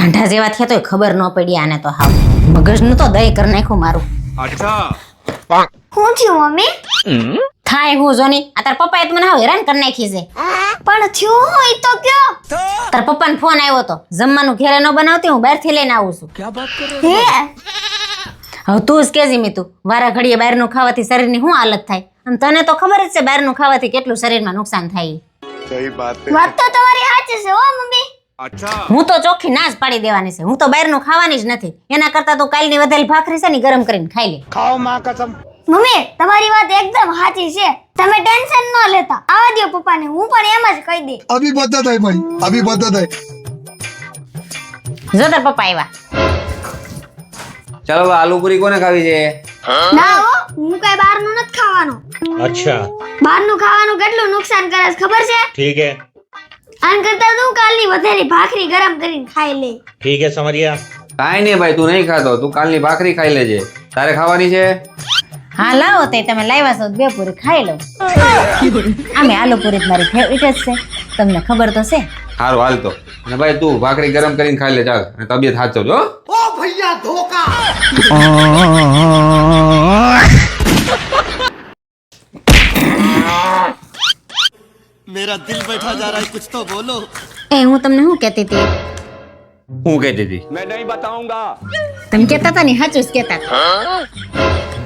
ગાંઠા જેવા થયા તોય ખબર ન પડી આને તો હાવ મગજનું તો દહીં કરી નાખ્યું મારું. અચ્છા હું થયું મમ્મી? થાય હું જોની આ તાર પપ્પાએ તો મને હાવ હેરાન કરી નાખી છે. પણ થયું હોય તો કયો? તાર પપ્પાનો ફોન આવ્યો તો જમવાનું ઘરે ન બનાવતી હું બહારથી લઈને આવું છું. હે હવે તું જ કેજી મીતું વારા ઘડીએ બહારનું ખાવાથી શરીરની શું હાલત થાય અને તને તો ખબર જ છે બહારનું ખાવાથી કેટલું શરીરમાં નુકસાન થાય. સહી બાત વાત તો તમારી સાચી છે હો મમ્મી. અચ્છા હું તો ચોખ્ખી ના જ પાડી દેવાની છે. હું તો બહારનું ખાવાની જ નથી. એના કરતા તો કાલની વધેલી ભાખરી છે ને ઈ ગરમ કરીને ખાઈ લે. ખાઓ માં કસમ મમ્મી તમારી વાત એકદમ સાચી છે. તમે ટેન્શન ન લેતા. આવા દો પપ્પાને, હું પણ એમ જ કહી દે. अभी बदत है भाई, अभी बदत है. જો તાર પપ્પા આવ્યા. ચાલો આલુ પૂરી કોને ખાવી છે? ના હો, હું કઈ બહારનું નથી ખાવાનું. अच्छा બહારનું ખાવાનું કેટલું નુકસાન કરે છે ખબર છે? ठीक है આન કરતા તું કાલની વધેલી ભાખરી ગરમ કરીને ખાઈ લે. ठीक है समझ गया કાંઈ નહીં ભાઈ, તું નહીં ખાતો, તું કાલની ભાખરી ખાઈ લેજે. તારે ખાવાની છે? હા લાવો તે તમે લાવ્યા છો તો 2 પૂરી ખાઈ લઉં. આમે આલુ પૂરી જ મારી ફેવરિટ જ છે, તમને ખબર તો છે. સારું હાલ તો. અને ભાઈ તું ભાખરી ગરમ કરીને ખાઈ લે ચાલ, અને તબિયત સાચવજો હો. मेरा दिल बैठा जा रहा है, कुछ तो बोलो. એ હું તમને શું કહેતી હતી? હું કહેતી હતી? मैं नहीं बताऊंगा તમે કહેતા હતા ને સાચું જ કહેતા હતા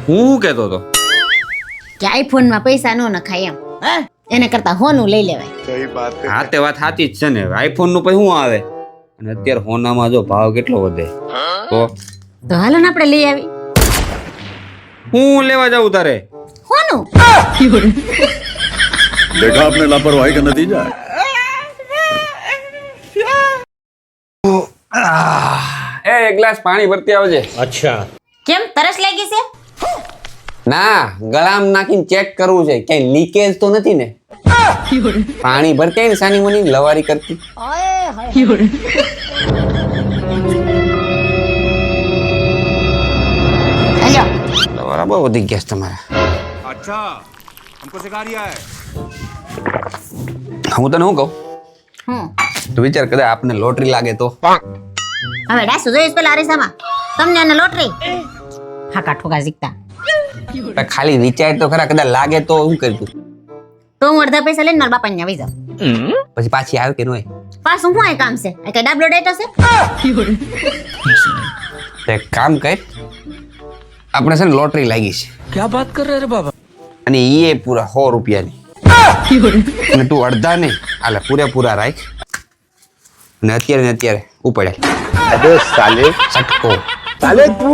હું કહેતો હતો કે આઈફોન માં પૈસા ન નખાય એમ. એને કરતા હોનું લઈ લેવાય. सही बात હા તે વાત સાચી જ છે ને. આઈફોન નું પછી શું આવે? અને અત્યારે હોનામાં જો ભાવ કેટલો વધે તો હાલો ને આપણે લઈ આવી. હું લેવા જાઉં તારે? હોનું देखा आपने लापरवाही का नतीजा. એ એક ગ્લાસ પાણી ભરતી આવજે. अच्छा કેમ તરસ લાગી છે? ના, ગળામાં નાખીને ચેક કરવું છે ક્યાંય લીકેજ તો નથી ને. પાણી ભરતી ને સાની મની લવારી કરતી. લ્યો લવારા બહુ વધી ગયા છે તમારા. अच्छा हमको सिखा रिया है હું તને શું કહું, હું તું વિચાર કદાચ આપને લોટરી લાગે તો? હવે ડાસુ જોઈશ પેલા અરીસામાં તમને અને લોટરી હાકા ઠોકા શીખતા. ખાલી વિચાર તો ખરા, કદાચ લાગે તો શું કરતું? તો હું અડધા પૈસા લઈને મારા બાપાને આવી જાઉં. પછી પાછી આવે કે ન હોય? પાછું શું આ કામ છે? આ કઈ ડાબલો ડેટો છે? તો એક કામ કર, આપણે છે ને લોટરી લાગી છે. क्या बात कर रहे रे बाबा? અને એ પૂરા 100 રૂપિયાની. અને તું અડધા નહીં, આલે પૂરેપૂરા રાખ. અને અત્યારે ને અત્યારે ઉપાડે. अबे साले સટકો. साले तू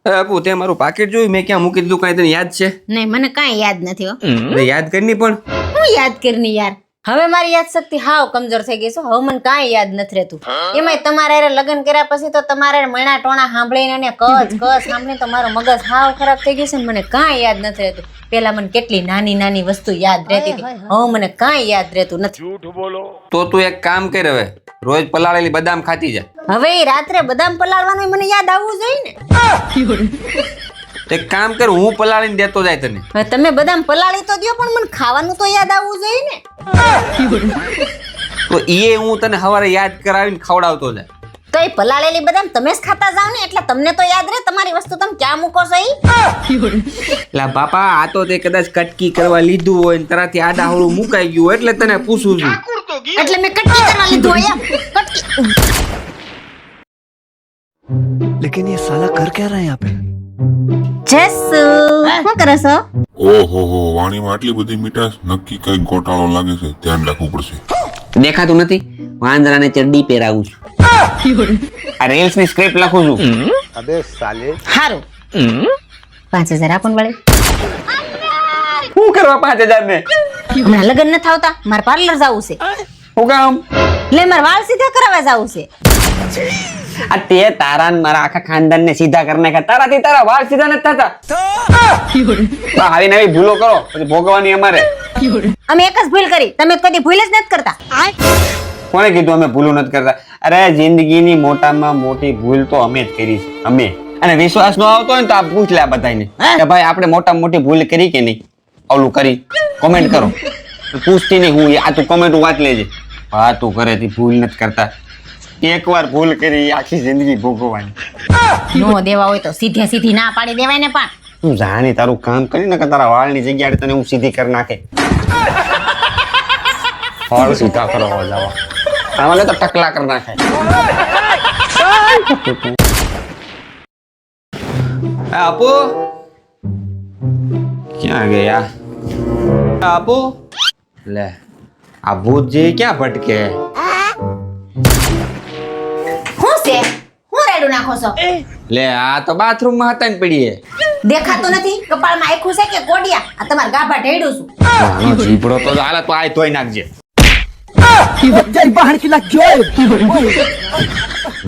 આપું તે મારું પાકેટ જોયું મેં ક્યાં મૂકી દીધું, કાંઈ તને યાદ છે? નહીં મને કાંઈ યાદ નથી હો. અરે યાદ કરી પણ. હું યાદ કરી યાર, હવે મારી યાદ શક્તિ હાવ કમજોર થઈ ગઈ છે. હવે મને કાંઈ યાદ નથી રહેતું. એમાંય તમારે હારે લગ્ન કર્યા પછી તો તમારે મણા ટોણા સાંભળીને અને કચ સાંભળીને તો મારું મગજ હાવ ખરાબ થઈ ગયું છે ને મને કાંઈ યાદ નથી રહેતું. પેલા મને કેટલી નાની નાની વસ્તુ યાદ રહેતી હતી, હવે મને કાંઈ યાદ રહેતું નથી. झूठ बोलो તો તું એક કામ કર, હવે રોજ પલાળેલી બદામ ખાતી જા. હવે ઈ રાત્રે બદામ પલાળવાનું મને યાદ આવવું જોઈએ ને. એક કામ કર, હું પલાળીને દેતો જાય તને. હવે તમે બદામ પલાળી તો દ્યો પણ મને ખાવાનું તો યાદ આવવું જોઈએ ને. તો એ હું તને સવારે યાદ કરાવીને ખવડાવતો જાય. તો એ પલાળેલી બદામ તમે જ ખાતા જાવ ને એટલે તમને તો યાદ રહે તમારી વસ્તુ તમે ક્યાં મૂકો છો ઈ. એટલે બાપા આ તો તે કદાચ કટકી કરવા લીધું હોય ને તરાથી આડાહળું મુકાઈ ગયું એટલે તને પૂછું છું. એટલે મેં કટકી કરવા લીધું હોય એમ. કટકી लेकिन ये साला कर क्या रहा है यहाँ पे? જસુ શું કરો છો? ઓહો હો, વાણીમાં આટલી બધી મીઠાશ, નક્કી કઈ ગોટાળો લાગે છે, ધ્યાન રાખવું પડશે. દેખાતું નથી? વાંદરાને ચડડી પહેરાવું છું. આ રીલ્સ ની સ્ક્રિપ્ટ લખું છું. अबे साले હારું 5000 આપો ને વળી. શું કરવા 5000 ને? હમણાં લગ્ન નથી આવતા, મારે પાર્લર જવું છે. શું કામ? એટલે મારે વાળ સીધા કરાવવા જવું છે. આ તે તારા ને મારા આખા ખાનદાન ને સીધા કરી નાખ્યા. તારાથી તારા વાળ સીધા નથી થતા. આવી નવી ભૂલો કરો પછી ભોગવાની અમારે. અમે એક જ ભૂલ કરી, તમે કદી ભૂલ જ નથી કરતા. કોણે કીધું અમે ભૂલું નથી કરતા? અરે જિંદગીની મોટામાં મોટી ભૂલ તો અમે જ કરી છે, અમે. અને વિશ્વાસ ન આવતો હોય ને તો આ પૂછ લે બધાને કે ભાઈ આપણે મોટામાં મોટી ભૂલ કરી કે નહીં. ઓલું કરી કોમેન્ટ કરો. પૂછતી નહીં હું, આ તું કોમેન્ટ વાંચ લેજે. વાતું કરે તી ભૂલ નથી કરતા. એકવાર ભૂલ કરી આખી જિંદગી ભોગવવાની. નો દેવા હોય તો સીધે સીધી ના પાડી દેવાય ને. પણ તું જાણે તારું કામ કરીને કે તારા વાળની જગ્યાએ તને હું સીધી કરી નાખે. વાળ સીધા કરવા જવા આમાં તો ટકલા કરી નાખે. આપો ક્યાં ગયા? આપો લે આ ભૂત જે ક્યાં ભટકે? હું છે? હું રેડું નાખો છો? લે આ તો બાથરૂમ માં હતા ને પડીએ. દેખાતું નથી? કપાળમાં આખું છે કે કોડિયા? આ તમારા ગાભા ઢેડું છું. આનો જીભડો તો હાલ તો આય ધોઈ નાખજે.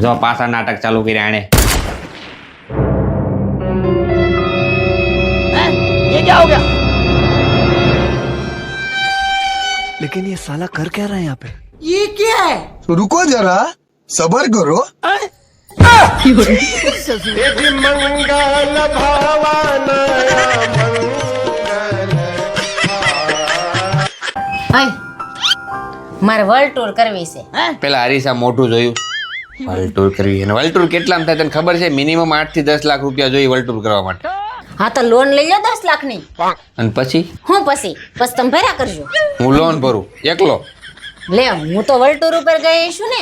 જો પાછા નાટક ચાલુ કર્યા આણે. लेकिन ये साला कर क्या रहा है यहाँ पे? तो रुको जरा सबर करो હઈ મારે વર્લ્ડ ટૂર કરવી છે. પેલા હરીસા મોઢું જોયું. વર્લ્ડ ટૂર કરવી અને વર્લ્ડ ટૂર કેટલામાં થાય તને ખબર છે? મિનિમમ 8 થી 10 લાખ રૂપિયા જોઈએ વર્લ્ડ ટૂર કરવા માટે. હા તો લોન લઈ લો 10 લાખની. અને પછી હું પછી તમે ભર્યા કરજો. હું લોન ભરું એકલો? લે હું તો વર્લ્ડ ટૂર ઉપર ગઈ છું ને.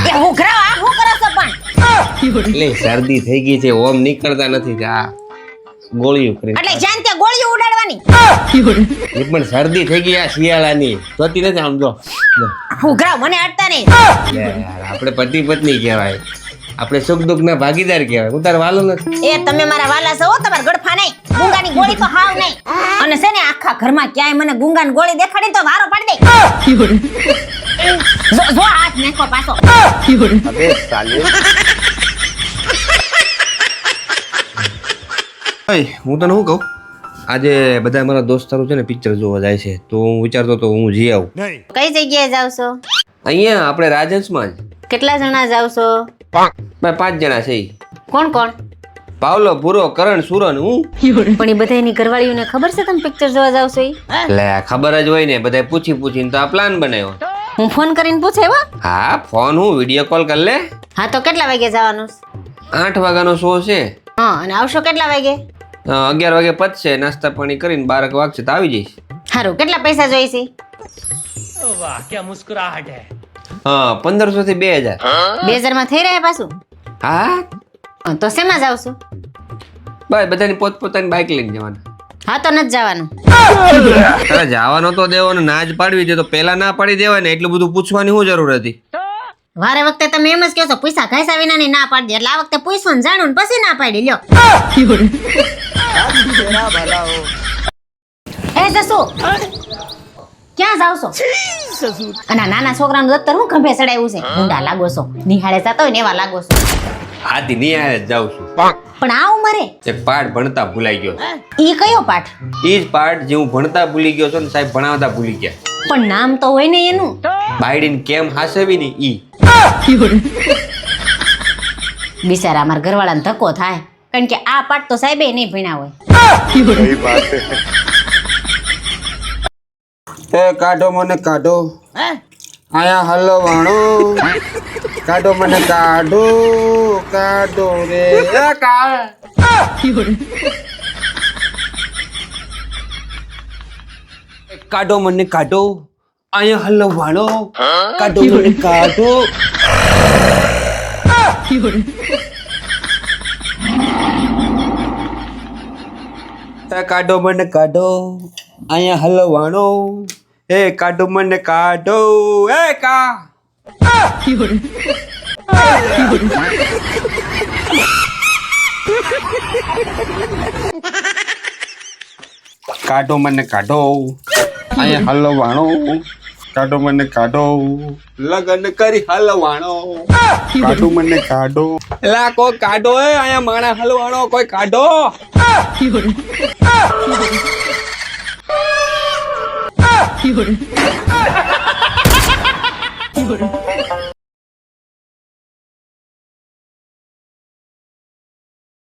એ હુંઘરાવ, આ શું કરો છો પણ? એટલે શરદી થઈ ગઈ છે ઓમ નીકળતા નથી. આ ગોળીઓ કરી એટલે જાન ત્યાં ગોળીઓ ઉડાડવાની. એ પણ શરદી થઈ ગઈ આ શિયાળાની જોતી નથી આમ જો. હુંઘરાવ, મને અડતા નહીં. લે યાર આપણે પતિ પત્ની કહેવાય. આપણે સુખ દુઃખ ના ભાગીદાર કહેવાય. હું તાર વાલો નથી. એ તમે મારા વાલા છો, તમારા ગડફા નહીં. ગુંગાની ગોળી તો હાવ નહીં. અને છે ને આખા ઘરમાં ક્યાંય મને ગુંગાની ગોળી દેખાડી તો વારો પાડી દે. જો હાથ નાખો પાછો. अबे साले હું તને શું કહું, આજે બધા મારા દોસ્તારો છે ને પિક્ચર જોવા જાય છે તો હું વિચારતો તો હું જઈ આવું. કઈ જગ્યાએ જાવ છો? અહીંયા આપણે રાજહંસમાં જ. કેટલા જણા જાવ છો? 5 જણા છે. કોણ કોણ? પાવલો, ભૂરો, કરણ, સુરન, હું. પણ એ બધાની ઘરવાળીઓને ખબર છે તમે પિક્ચર જોવા જાવ છો? લે ખબર જ હોય ને, બધા પૂછીને તો આ પ્લાન બનાવ્યો. હું ફોન કરીને પૂછે હો. હા ફોન હું વિડીયો કોલ કરી લે. હા તો કેટલા વાગે જવાનું? 8 વાગ્યાનો શો છે. હા અને આવશો કેટલા વાગે? 11 વાગે પતશે, નાસ્તા પાણી કરીને 12 વાગશે તો આવી જઈશ. સારું, કેટલા પૈસા જોઈશે? હા 1500 થી 2000. 2000 માં થઈ રહે પાછું? હા તો શેમાં જાવ છો? ભાઈ બધાની પોતપોતાની બાઇક લઈને જવાના. હા તો નથી જવાનું. તારે જવાનો તો દેવાનો, ના જ પાડવી દે તો પેલા ના પાડી દેવાય ને. એટલું બધું પૂછવાની શું જરૂર હતી? વારે વખતે તમે એમ જ કહો છો પૈસા ઘાયસા વિનાની ના પાડી દે, એટલે આ વખતે પૂછવાનું જાણું ને પછી ના પાડી લ્યો. એ જસુ ક્યાં જાવ છો? અને આ નાના છોકરાનું દત્તર હું ખંભે ચડાવ્યું છે? ગુંડા લાગો છો, નિહાળે જતા હોય ને એવા લાગો છો. આથી નિહાળે જ જાઉં છું. પણ આ ઉંમરે એક પાઠ ભણતા ભૂલાઈ ગયો. ઈ કયો પાઠ? ઈ જ પાઠ જે હું ભણતા ભૂલી ગયો છું ને સાહેબ ભણાવતા ભૂલી ગયા. પણ નામ તો હોય ને એનું. બાયડીને કેમ હાસવી ને ઈ. બિચારા અમારા ઘરવાળાને ધક્કો થાય, કારણ કે આ પાઠ તો સાહેબે નહીં ભણ્યા હોય. सही बात है એ કાઢો મને કાઢો, આયા હલવાણો, કાઢો મને કાઢો, કાઢો રે કાઢો મને કાઢો, આયા હલવાણો, કાઢો મને કાઢો. કાઢો મને કાઢો, અહીંયા હલવાણો, એ કાઢો મને કાઢો, એ કા કાઢો મને કાઢો, અહીંયા હલવાણો, કાઢો મને કાઢો, લગન કરી હલવાણો, કાઢો મને કાઢો. એલા કોઈ કાઢો, એ અહીંયા માણા હલવાણો કોઈ કાઢો.